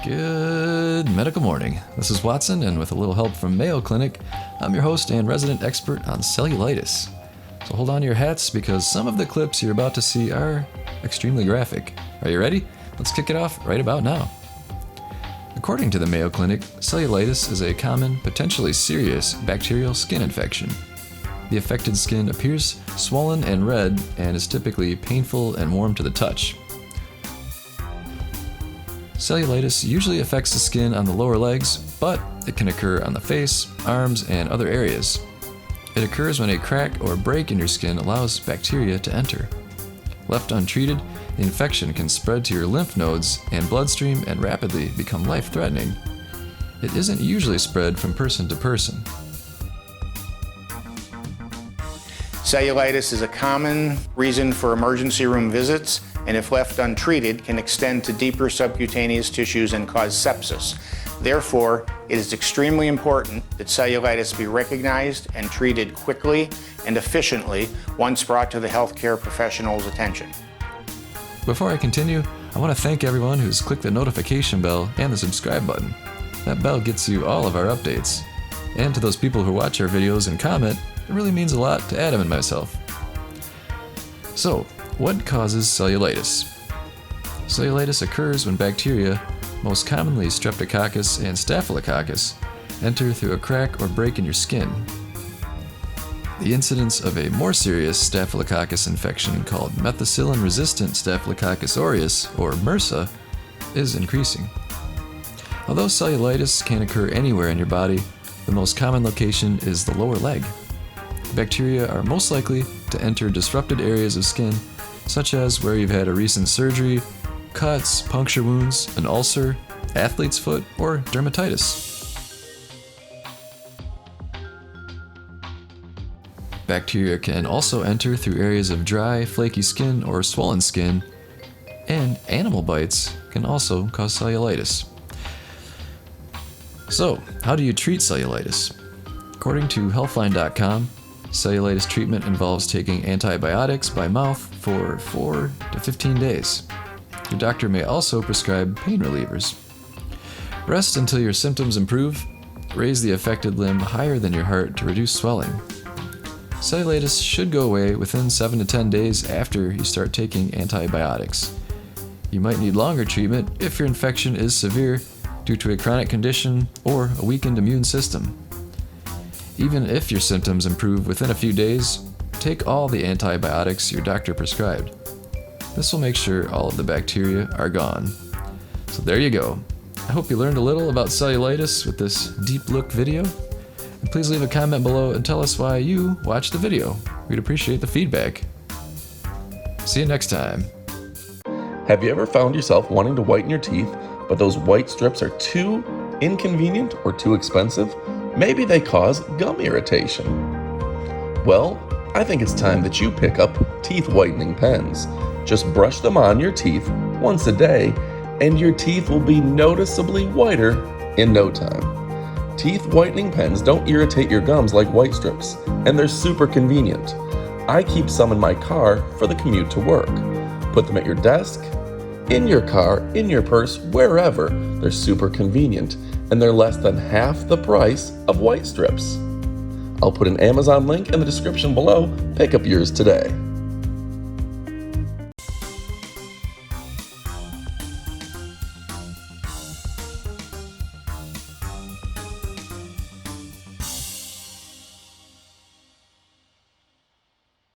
Good medical morning. This is Watson, and with a little help from Mayo Clinic, I'm your host and resident expert on cellulitis. So hold on to your hats because some of the clips you're about to see are extremely graphic. Are you ready? Let's kick it off right about now. According to the Mayo Clinic, cellulitis is a common, potentially serious bacterial skin infection. The affected skin appears swollen and red and is typically painful and warm to the touch. Cellulitis usually affects the skin on the lower legs, but it can occur on the face, arms, and other areas. It occurs when a crack or break in your skin allows bacteria to enter. Left untreated, the infection can spread to your lymph nodes and bloodstream and rapidly become life-threatening. It isn't usually spread from person to person. Cellulitis is a common reason for emergency room visits, and if left untreated, can extend to deeper subcutaneous tissues and cause sepsis. Therefore, it is extremely important that cellulitis be recognized and treated quickly and efficiently once brought to the healthcare professional's attention. Before I continue, I want to thank everyone who's clicked the notification bell and the subscribe button. That bell gets you all of our updates. And to those people who watch our videos and comment, it really means a lot to Adam and myself. So, what causes cellulitis? Cellulitis occurs when bacteria, most commonly Streptococcus and Staphylococcus, enter through a crack or break in your skin. The incidence of a more serious Staphylococcus infection called methicillin-resistant Staphylococcus aureus, or MRSA, is increasing. Although cellulitis can occur anywhere in your body, the most common location is the lower leg. Bacteria are most likely to enter disrupted areas of skin, such as where you've had a recent surgery, cuts, puncture wounds, an ulcer, athlete's foot, or dermatitis. Bacteria can also enter through areas of dry, flaky skin or swollen skin, and animal bites can also cause cellulitis. So, how do you treat cellulitis? According to Healthline.com, cellulitis treatment involves taking antibiotics by mouth for 4 to 15 days. Your doctor may also prescribe pain relievers. Rest until your symptoms improve. Raise the affected limb higher than your heart to reduce swelling. Cellulitis should go away within 7 to 10 days after you start taking antibiotics. You might need longer treatment if your infection is severe due to a chronic condition or a weakened immune system. Even if your symptoms improve within a few days, take all the antibiotics your doctor prescribed. This will make sure all of the bacteria are gone. So there you go. I hope you learned a little about cellulitis with this deep look video. And please leave a comment below and tell us why you watched the video. We'd appreciate the feedback. See you next time. Have you ever found yourself wanting to whiten your teeth, but those white strips are too inconvenient or too expensive? Maybe they cause gum irritation. Well, I think it's time that you pick up teeth whitening pens. Just brush them on your teeth once a day, and your teeth will be noticeably whiter in no time. Teeth whitening pens don't irritate your gums like white strips, and they're super convenient. I keep some in my car for the commute to work. Put them at your desk, in your car, in your purse, wherever. They're super convenient, and they're less than half the price of white strips. I'll put an Amazon link in the description below. Pick up yours today.